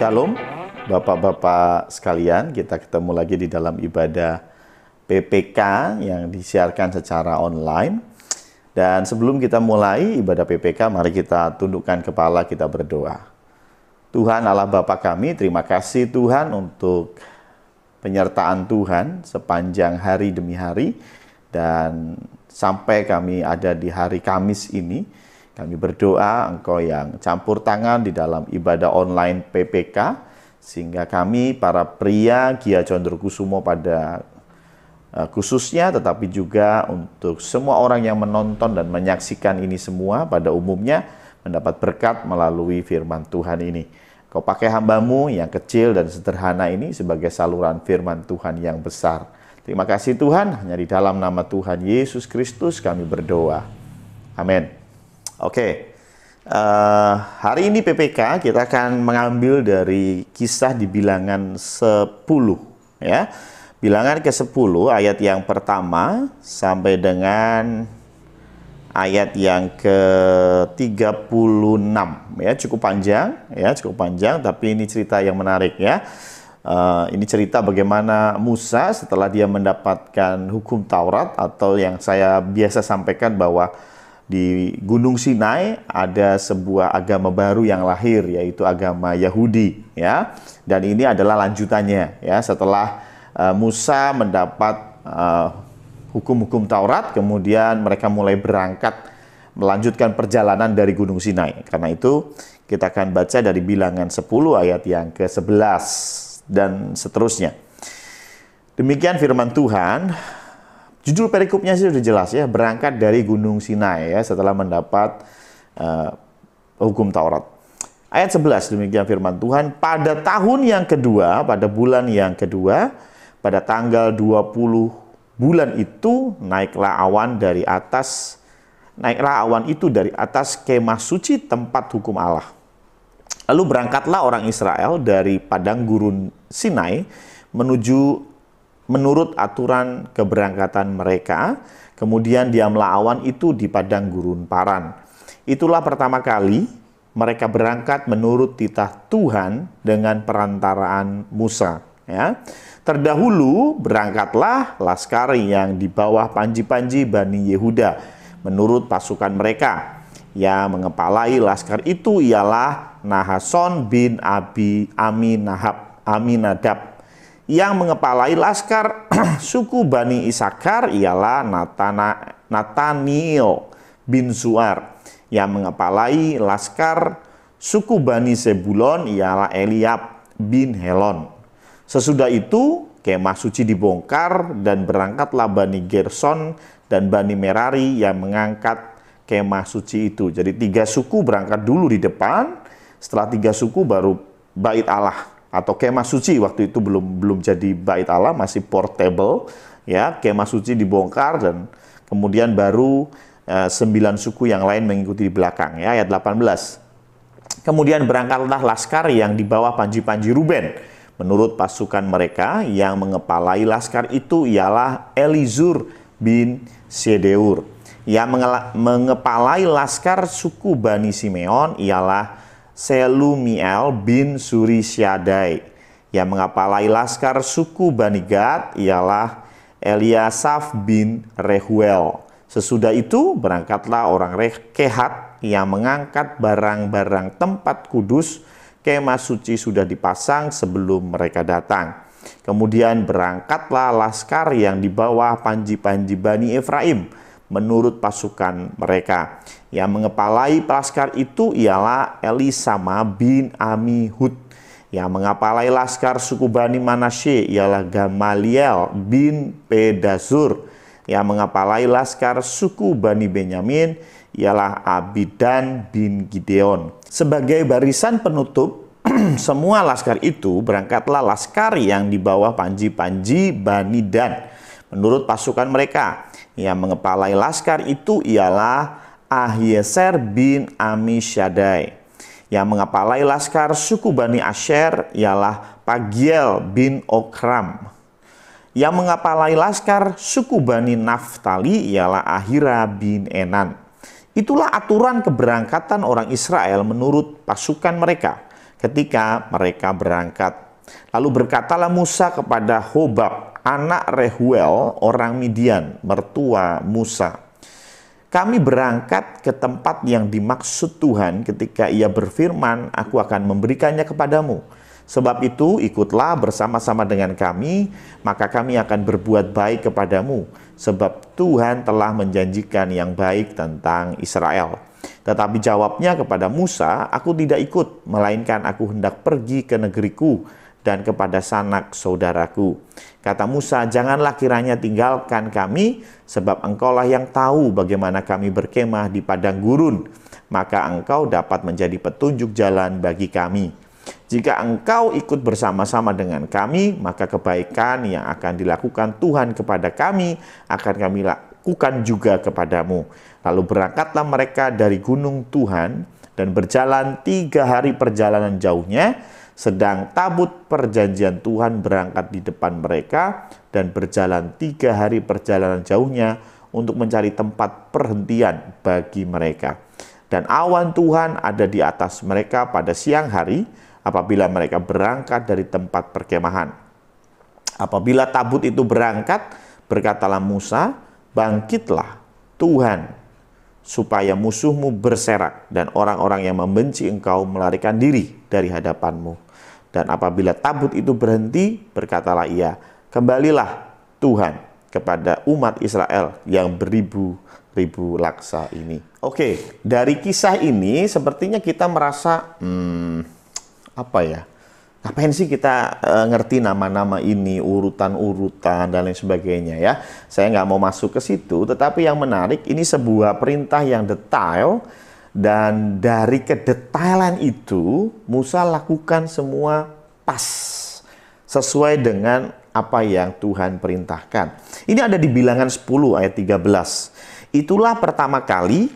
Shalom, Bapak-Bapak sekalian, kita ketemu lagi di dalam ibadah PPK yang disiarkan secara online. Dan sebelum kita mulai ibadah PPK, mari kita tundukkan kepala, kita berdoa. Tuhan Allah Bapa kami, terima kasih Tuhan untuk penyertaan Tuhan sepanjang hari demi hari. Dan sampai kami ada di hari Kamis ini, kami berdoa Engkau yang campur tangan di dalam ibadah online PPK, sehingga kami para pria Gia Condrokusumo pada khususnya, tetapi juga untuk semua orang yang menonton dan menyaksikan ini semua pada umumnya, mendapat berkat melalui firman Tuhan ini. Kau pakai hamba-Mu yang kecil dan sederhana ini sebagai saluran firman Tuhan yang besar. Terima kasih Tuhan, hanya di dalam nama Tuhan Yesus Kristus kami berdoa. Amin. Oke, hari ini PPK kita akan mengambil dari kisah di bilangan 10. Ya. Bilangan ke-10 ayat yang pertama sampai dengan ayat yang ke-36. Ya, cukup panjang, tapi ini cerita yang menarik ya. Ini cerita bagaimana Musa setelah dia mendapatkan hukum Taurat, atau yang saya biasa sampaikan bahwa di Gunung Sinai ada sebuah agama baru yang lahir, yaitu agama Yahudi ya. Dan ini adalah lanjutannya ya, setelah Musa mendapat hukum-hukum Taurat, kemudian mereka mulai berangkat melanjutkan perjalanan dari Gunung Sinai. Karena itu kita akan baca dari bilangan 10 ayat yang ke-11 dan seterusnya. Demikian firman Tuhan. Judul perikopnya sih sudah jelas ya, berangkat dari Gunung Sinai ya, setelah mendapat hukum Taurat. Ayat 11, demikian firman Tuhan. Pada tahun yang kedua, pada bulan yang kedua, pada tanggal 20 bulan itu, naiklah awan itu dari atas kemah suci tempat hukum Allah. Lalu berangkatlah orang Israel dari padang gurun Sinai menurut aturan keberangkatan mereka. Kemudian diamlah awan itu di padang gurun Paran. Itulah pertama kali mereka berangkat menurut titah Tuhan dengan perantaraan Musa. Ya. Terdahulu berangkatlah laskar yang di bawah panji-panji Bani Yehuda menurut pasukan mereka. Yang mengepalai laskar itu ialah Nahason bin Aminadab. Yang mengepalai laskar suku Bani Isakar ialah Nataniel bin Zuar. Yang mengepalai laskar suku Bani Zebulon ialah Eliab bin Helon. Sesudah itu kemah suci dibongkar dan berangkatlah Bani Gerson dan Bani Merari yang mengangkat kemah suci itu. Jadi 3 suku berangkat dulu di depan, setelah 3 suku baru bait Allah atau kemah suci. Waktu itu belum jadi bait Allah, masih portable ya. Kemah suci dibongkar dan kemudian baru 9 suku yang lain mengikuti di belakang ya. Ayat 18. Kemudian berangkatlah laskar yang di bawah panji-panji Ruben menurut pasukan mereka. Yang mengepalai laskar itu ialah Elizur bin Sedeur. Yang mengepalai laskar suku Bani Simeon ialah Selumiel bin Surisyadai. Yang mengepalai laskar suku Bani Gad ialah Eliasaf bin Rehuel. Sesudah itu berangkatlah orang Kehat yang mengangkat barang-barang tempat kudus. Kemah suci sudah dipasang sebelum mereka datang. Kemudian berangkatlah laskar yang di bawah panji-panji Bani Efraim menurut pasukan mereka. Yang mengepalai laskar itu ialah Elisama bin Amihud. Yang mengepalai laskar suku Bani Manasye ialah Gamaliel bin Pedazur. Yang mengepalai laskar suku Bani Benyamin ialah Abidan bin Gideon. Sebagai barisan penutup semua laskar itu, berangkatlah laskar yang di bawah panji-panji Bani Dan menurut pasukan mereka. Yang mengepalai laskar itu ialah Ahieser bin Amisyadai. Yang mengepalai laskar suku Bani Asher ialah Pagiel bin Okram. Yang mengepalai laskar suku Bani Naftali ialah Ahira bin Enan. Itulah aturan keberangkatan orang Israel menurut pasukan mereka. ketika mereka berangkat. Lalu berkatalah Musa kepada Hobab, anak Rehuel, orang Midian, mertua Musa, kami berangkat ke tempat yang dimaksud Tuhan ketika ia berfirman, aku akan memberikannya kepadamu. Sebab itu ikutlah bersama-sama dengan kami, maka kami akan berbuat baik kepadamu. Sebab Tuhan telah menjanjikan yang baik tentang Israel. Tetapi jawabnya kepada Musa, aku tidak ikut, melainkan aku hendak pergi ke negeriku dan kepada sanak saudaraku. Kata Musa, janganlah kiranya tinggalkan kami, sebab engkaulah yang tahu bagaimana kami berkemah di padang gurun. Maka engkau dapat menjadi petunjuk jalan bagi kami. Jika engkau ikut bersama-sama dengan kami, maka kebaikan yang akan dilakukan Tuhan kepada kami akan kami lakukan juga kepadamu. Lalu berangkatlah mereka dari gunung Tuhan dan berjalan 3 hari perjalanan jauhnya, sedang tabut perjanjian Tuhan berangkat di depan mereka dan berjalan 3 hari perjalanan jauhnya untuk mencari tempat perhentian bagi mereka. Dan awan Tuhan ada di atas mereka pada siang hari apabila mereka berangkat dari tempat perkemahan. Apabila tabut itu berangkat, berkatalah Musa, bangkitlah Tuhan, supaya musuhmu berserak dan orang-orang yang membenci engkau melarikan diri dari hadapanmu. Dan apabila tabut itu berhenti, berkatalah ia, kembalilah Tuhan kepada umat Israel yang beribu-ribu laksa ini. Oke, dari kisah ini sepertinya kita merasa, ngapain sih kita ngerti nama-nama ini, urutan-urutan dan lain sebagainya ya. Saya nggak mau masuk ke situ, tetapi yang menarik ini sebuah perintah yang detail, dan dari kedetailan itu Musa lakukan semua pas sesuai dengan apa yang Tuhan perintahkan. Ini ada di Bilangan 10 ayat 13. Itulah pertama kali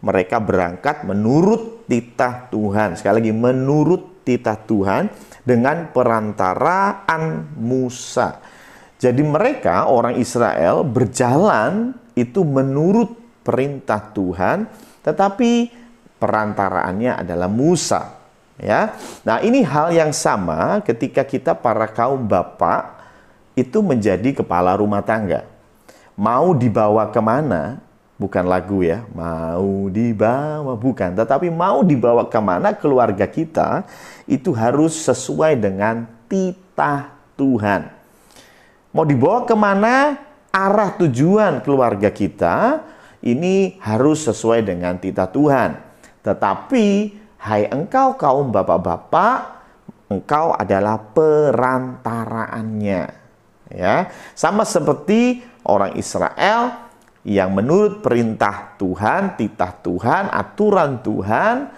mereka berangkat menurut titah Tuhan. Sekali lagi, menurut titah Tuhan dengan perantaraan Musa. Jadi mereka, orang Israel, berjalan itu menurut perintah Tuhan, tetapi perantaraannya adalah Musa. Ya, nah ini hal yang sama ketika kita para kaum bapak itu menjadi kepala rumah tangga. Mau dibawa kemana? Bukan lagu ya, mau dibawa, bukan. Tetapi mau dibawa kemana keluarga kita, itu harus sesuai dengan titah Tuhan. Mau dibawa kemana, arah tujuan keluarga kita, ini harus sesuai dengan titah Tuhan. Tetapi, hai engkau kaum bapak-bapak, engkau adalah perantaraannya. Ya, sama seperti orang Israel yang menurut perintah Tuhan, titah Tuhan, aturan Tuhan,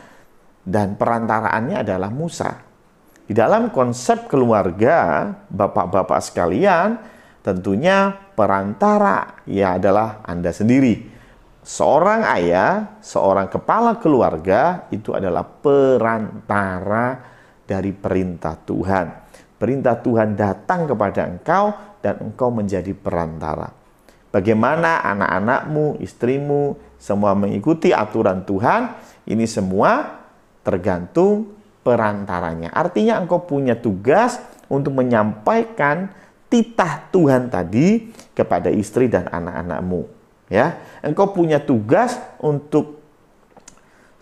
dan perantaraannya adalah Musa. Di dalam konsep keluarga, bapak-bapak sekalian, tentunya perantara ya adalah Anda sendiri. Seorang ayah, seorang kepala keluarga, itu adalah perantara dari perintah Tuhan. Perintah Tuhan datang kepada engkau, dan engkau menjadi perantara. Bagaimana anak-anakmu, istrimu, semua mengikuti aturan Tuhan, ini semua tergantung perantaranya. Artinya engkau punya tugas untuk menyampaikan titah Tuhan tadi kepada istri dan anak-anakmu. Ya, engkau punya tugas untuk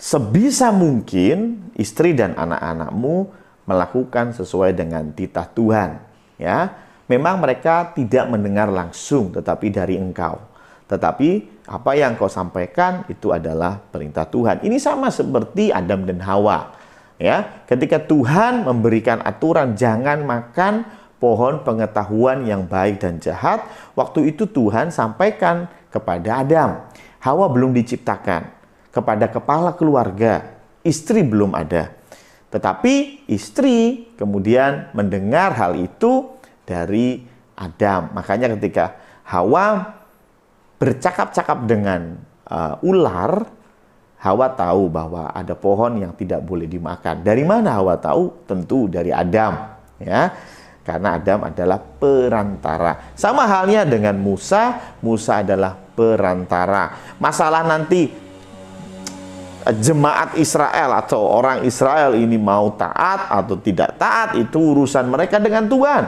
sebisa mungkin istri dan anak-anakmu melakukan sesuai dengan titah Tuhan. Ya, memang mereka tidak mendengar langsung, tetapi dari engkau. Tetapi apa yang kau sampaikan itu adalah perintah Tuhan. Ini sama seperti Adam dan Hawa. Ya, ketika Tuhan memberikan aturan jangan makan pohon pengetahuan yang baik dan jahat, waktu itu Tuhan sampaikan kepada Adam. Hawa belum diciptakan. Kepada kepala keluarga, istri belum ada. Tetapi istri kemudian mendengar hal itu dari Adam. Makanya ketika Hawa bercakap-cakap dengan ular, Hawa tahu bahwa ada pohon yang tidak boleh dimakan. Dari mana Hawa tahu? Tentu dari Adam. Ya, karena Adam adalah perantara. Sama halnya dengan Musa. Musa adalah perantara. Masalah nanti jemaat Israel atau orang Israel ini mau taat atau tidak taat, itu urusan mereka dengan Tuhan.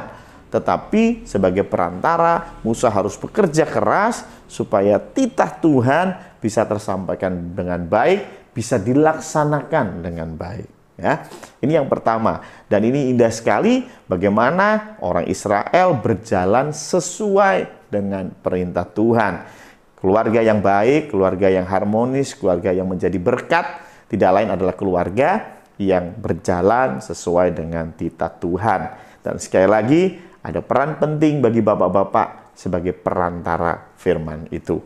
Tetapi sebagai perantara, Musa harus bekerja keras supaya titah Tuhan bisa tersampaikan dengan baik, bisa dilaksanakan dengan baik. Ya, ini yang pertama. Dan ini indah sekali bagaimana orang Israel berjalan sesuai dengan perintah Tuhan. Keluarga yang baik, keluarga yang harmonis, keluarga yang menjadi berkat, tidak lain adalah keluarga yang berjalan sesuai dengan titah Tuhan. Dan sekali lagi, ada peran penting bagi bapak-bapak sebagai perantara firman itu.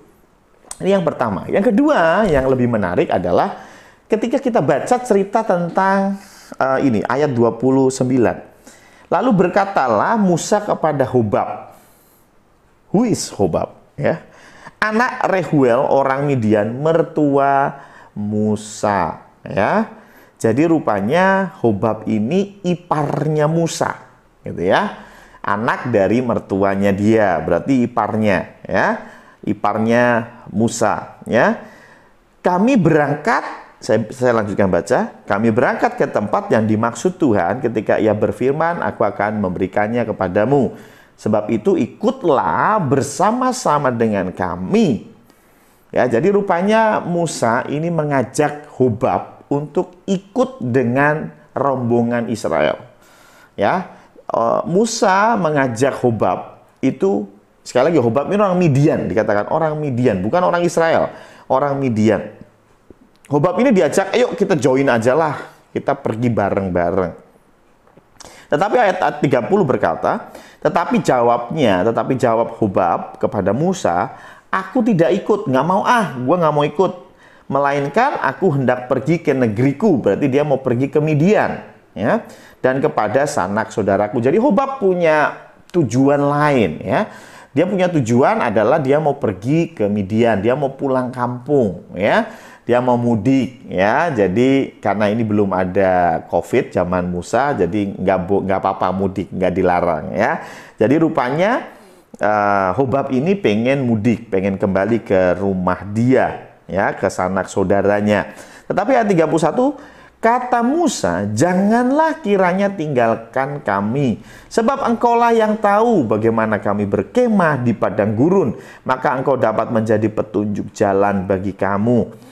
Ini yang pertama. Yang kedua, yang lebih menarik adalah ketika kita baca cerita tentang ini, ayat 29. Lalu berkatalah Musa kepada Hobab. Who is Hobab? Ya. Anak Rehuel orang Midian, mertua Musa, ya. Jadi rupanya Hobab ini iparnya Musa, gitu ya. Anak dari mertuanya dia, berarti iparnya, ya. Iparnya Musa, ya. Kami berangkat, saya lanjutkan baca. Kami berangkat ke tempat yang dimaksud Tuhan ketika Ia berfirman, aku akan memberikannya kepadamu. Sebab itu ikutlah bersama-sama dengan kami. Ya, jadi rupanya Musa ini mengajak Hobab untuk ikut dengan rombongan Israel. Ya, Musa mengajak Hobab itu, sekali lagi Hobab ini orang Midian, dikatakan orang Midian, bukan orang Israel, orang Midian. Hobab ini diajak, ayo kita join aja lah, kita pergi bareng-bareng. Tetapi ayat 30 berkata, tetapi jawab Hobab kepada Musa, aku tidak ikut, nggak mau gue nggak mau ikut. Melainkan aku hendak pergi ke negeriku, berarti dia mau pergi ke Midian, ya, dan kepada sanak saudaraku. Jadi Hobab punya tujuan lain, ya. Dia punya tujuan adalah dia mau pergi ke Midian, dia mau pulang kampung, ya. Dia mau mudik, ya. Jadi karena ini belum ada COVID zaman Musa, jadi nggak apa-apa mudik, nggak dilarang, ya. Jadi rupanya Hobab ini pengen mudik, pengen kembali ke rumah dia, ya, ke sanak saudaranya. Tetapi ayat 31, kata Musa, janganlah kiranya tinggalkan kami, sebab engkaulah yang tahu bagaimana kami berkemah di padang gurun, maka engkau dapat menjadi petunjuk jalan bagi kamu.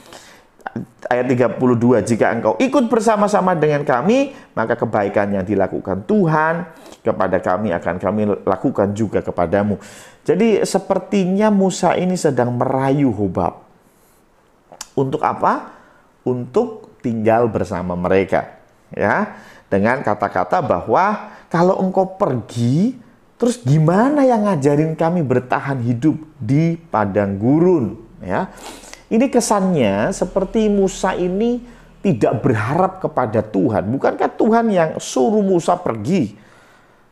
Ayat 32, jika engkau ikut bersama-sama dengan kami, maka kebaikan yang dilakukan Tuhan kepada kami akan kami lakukan juga kepadamu. Jadi sepertinya Musa ini sedang merayu Hobab. Untuk apa? Untuk tinggal bersama mereka, ya, dengan kata-kata bahwa kalau engkau pergi, terus gimana yang ngajarin kami bertahan hidup di padang gurun, ya. Ini kesannya seperti Musa ini tidak berharap kepada Tuhan. Bukankah Tuhan yang suruh Musa pergi?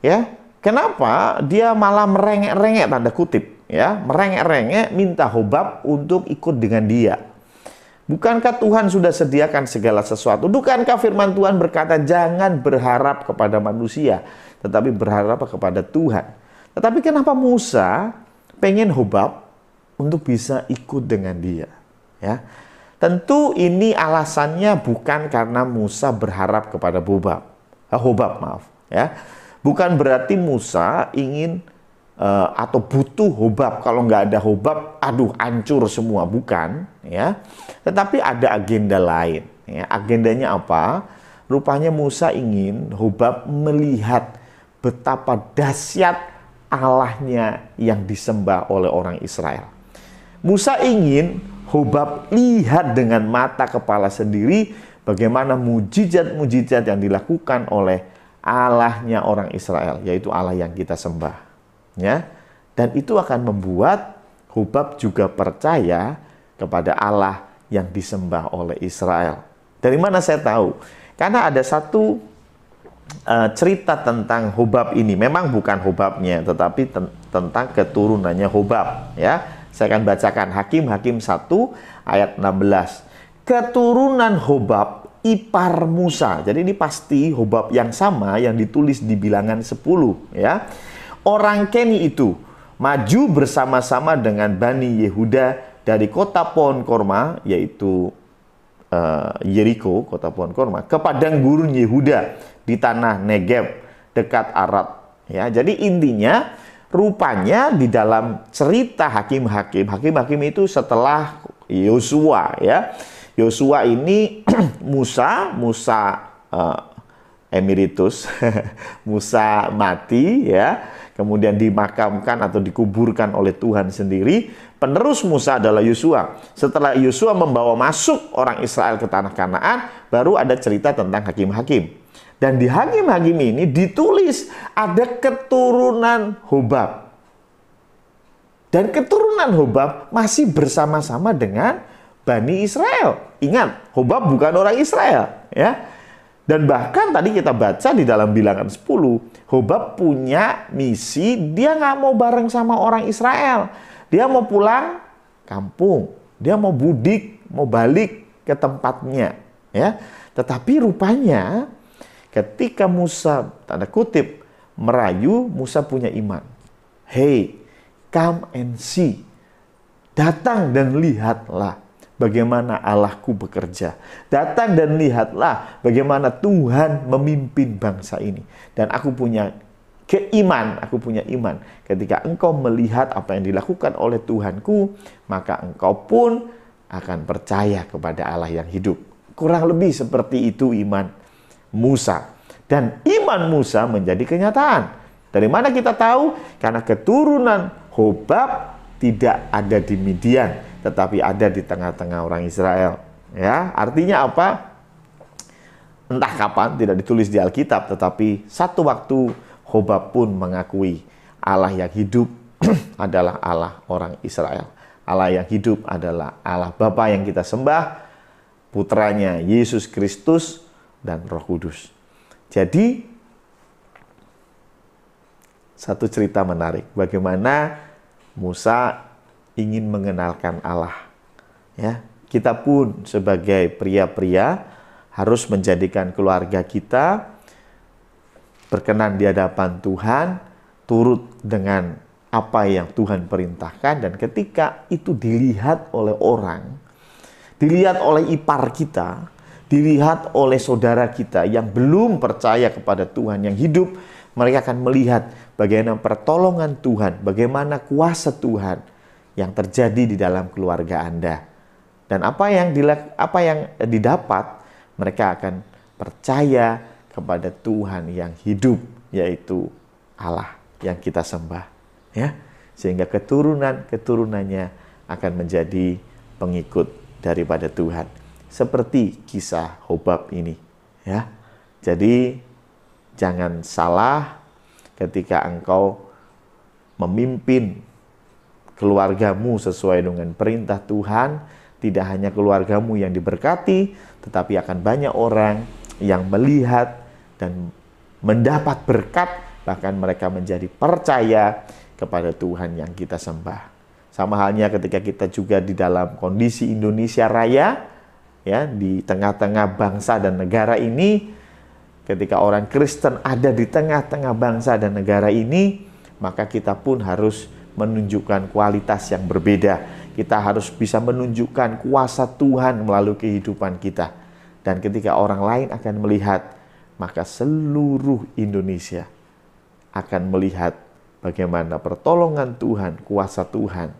Ya, kenapa dia malah merengek-rengek, tanda kutip, ya, merengek-rengek minta Hobab untuk ikut dengan dia? Bukankah Tuhan sudah sediakan segala sesuatu? Bukankah firman Tuhan berkata jangan berharap kepada manusia, tetapi berharap kepada Tuhan? Tetapi kenapa Musa pengen Hobab untuk bisa ikut dengan dia? Ya, tentu ini alasannya bukan karena Musa berharap kepada Hobab, maaf, ya. Bukan berarti Musa ingin atau butuh Hobab. Kalau nggak ada Hobab, aduh, hancur semua, bukan, ya. Tetapi ada agenda lain, ya. Agendanya apa? Rupanya Musa ingin Hobab melihat betapa dahsyat Allahnya yang disembah oleh orang Israel. Musa ingin Hobab lihat dengan mata kepala sendiri bagaimana mujizat-mujizat yang dilakukan oleh Allahnya orang Israel, yaitu Allah yang kita sembah, ya. Dan itu akan membuat Hobab juga percaya kepada Allah yang disembah oleh Israel. Dari mana saya tahu? Karena ada satu cerita tentang Hobab ini. Memang bukan Hobabnya, tetapi tentang keturunannya Hobab, ya. Saya akan bacakan Hakim 1 ayat 16. Keturunan Hobab ipar Musa. Jadi ini pasti Hobab yang sama yang ditulis di bilangan 10, ya. Orang Keni itu maju bersama-sama dengan Bani Yehuda dari kota Pohon Korma, yaitu Yeriko, kota pohon korma, ke padang gurun Yehuda di tanah Negeb dekat Arad. Ya, jadi intinya rupanya di dalam cerita Hakim-Hakim itu setelah Yosua, ya. Yosua ini Musa emeritus, Musa mati, ya. Kemudian dimakamkan atau dikuburkan oleh Tuhan sendiri. Penerus Musa adalah Yosua. Setelah Yosua membawa masuk orang Israel ke tanah Kanaan, baru ada cerita tentang Hakim-Hakim. Dan di Hakim-Hakim ini ditulis ada keturunan Hobab. Dan keturunan Hobab masih bersama-sama dengan Bani Israel. Ingat, Hobab bukan orang Israel, ya. Dan bahkan tadi kita baca di dalam Bilangan 10, Hobab punya misi, dia nggak mau bareng sama orang Israel. Dia mau pulang kampung, dia mau budik, mau balik ke tempatnya, ya. Tetapi rupanya ketika Musa, tanda kutip, merayu, Musa punya iman. Hey, come and see. Datang dan lihatlah bagaimana Allahku bekerja. Datang dan lihatlah bagaimana Tuhan memimpin bangsa ini. Dan aku punya iman ketika engkau melihat apa yang dilakukan oleh Tuhanku, maka engkau pun akan percaya kepada Allah yang hidup. Kurang lebih seperti itu iman Musa. Dan iman Musa menjadi kenyataan. Dari mana kita tahu? Karena keturunan Hobab tidak ada di Midian, tetapi ada di tengah-tengah orang Israel. Ya, artinya apa? Entah kapan, tidak ditulis di Alkitab, tetapi satu waktu Hobab pun mengakui Allah yang hidup adalah Allah orang Israel. Allah yang hidup adalah Allah Bapa yang kita sembah, putranya Yesus Kristus, dan Roh Kudus. Jadi, satu cerita menarik, bagaimana Musa ingin mengenalkan Allah. Ya, kita pun sebagai pria-pria harus menjadikan keluarga kita berkenan di hadapan Tuhan, turut dengan apa yang Tuhan perintahkan, dan ketika itu dilihat oleh orang, dilihat oleh ipar kita, dilihat oleh saudara kita yang belum percaya kepada Tuhan yang hidup, mereka akan melihat bagaimana pertolongan Tuhan, bagaimana kuasa Tuhan yang terjadi di dalam keluarga Anda. Dan apa yang didapat, mereka akan percaya kepada Tuhan yang hidup, yaitu Allah yang kita sembah, ya. Sehingga keturunannya akan menjadi pengikut daripada Tuhan. Seperti kisah Hobab ini, ya. Jadi jangan salah ketika engkau memimpin keluargamu sesuai dengan perintah Tuhan. Tidak hanya keluargamu yang diberkati, tetapi akan banyak orang yang melihat dan mendapat berkat, bahkan mereka menjadi percaya kepada Tuhan yang kita sembah. Sama halnya ketika kita juga di dalam kondisi Indonesia Raya, ya, di tengah-tengah bangsa dan negara ini, ketika orang Kristen ada di tengah-tengah bangsa dan negara ini, maka kita pun harus menunjukkan kualitas yang berbeda. Kita harus bisa menunjukkan kuasa Tuhan melalui kehidupan kita. Dan ketika orang lain akan melihat, maka seluruh Indonesia akan melihat bagaimana pertolongan Tuhan, kuasa Tuhan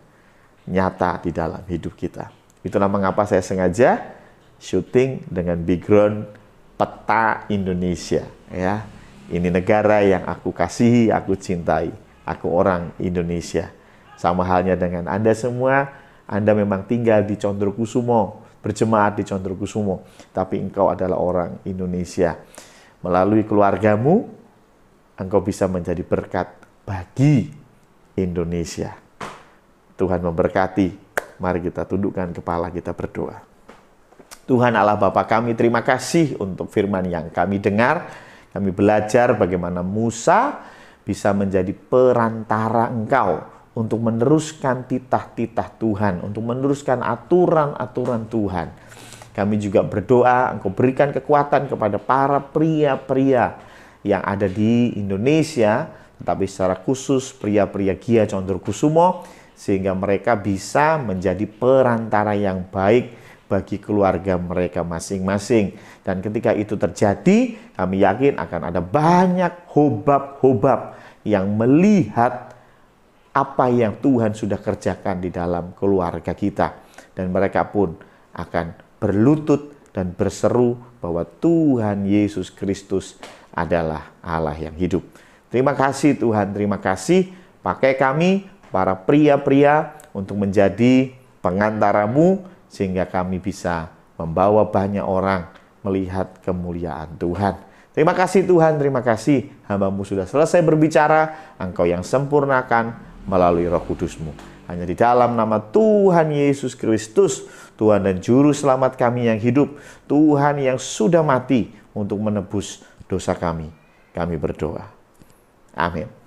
nyata di dalam hidup kita. Itulah mengapa saya sengaja syuting dengan background peta Indonesia. Ya, ini negara yang aku kasihi, aku cintai. Aku orang Indonesia. Sama halnya dengan Anda semua, Anda memang tinggal di Condrokusumo, berjemaat di Condrokusumo, tapi engkau adalah orang Indonesia. Melalui keluargamu, engkau bisa menjadi berkat bagi Indonesia. Tuhan memberkati. Mari kita tundukkan kepala, kita berdoa. Tuhan Allah Bapa kami, terima kasih untuk firman yang kami dengar. Kami belajar bagaimana Musa bisa menjadi perantara engkau untuk meneruskan titah-titah Tuhan, untuk meneruskan aturan-aturan Tuhan. Kami juga berdoa, engkau berikan kekuatan kepada para pria-pria yang ada di Indonesia, tetapi secara khusus pria-pria Gia Condrokusumo, sehingga mereka bisa menjadi perantara yang baik bagi keluarga mereka masing-masing. Dan ketika itu terjadi, kami yakin akan ada banyak hobab-hobab yang melihat apa yang Tuhan sudah kerjakan di dalam keluarga kita. Dan mereka pun akan berlutut dan berseru bahwa Tuhan Yesus Kristus adalah Allah yang hidup. Terima kasih Tuhan, terima kasih. Pakai kami, para pria-pria, untuk menjadi pengantaramu, sehingga kami bisa membawa banyak orang melihat kemuliaan Tuhan. Terima kasih Tuhan, terima kasih. Hamba-Mu sudah selesai berbicara, Engkau yang sempurnakan melalui Roh Kudus-Mu. Hanya di dalam nama Tuhan Yesus Kristus, Tuhan dan Juru Selamat kami yang hidup, Tuhan yang sudah mati untuk menebus dosa kami berdoa. Amin.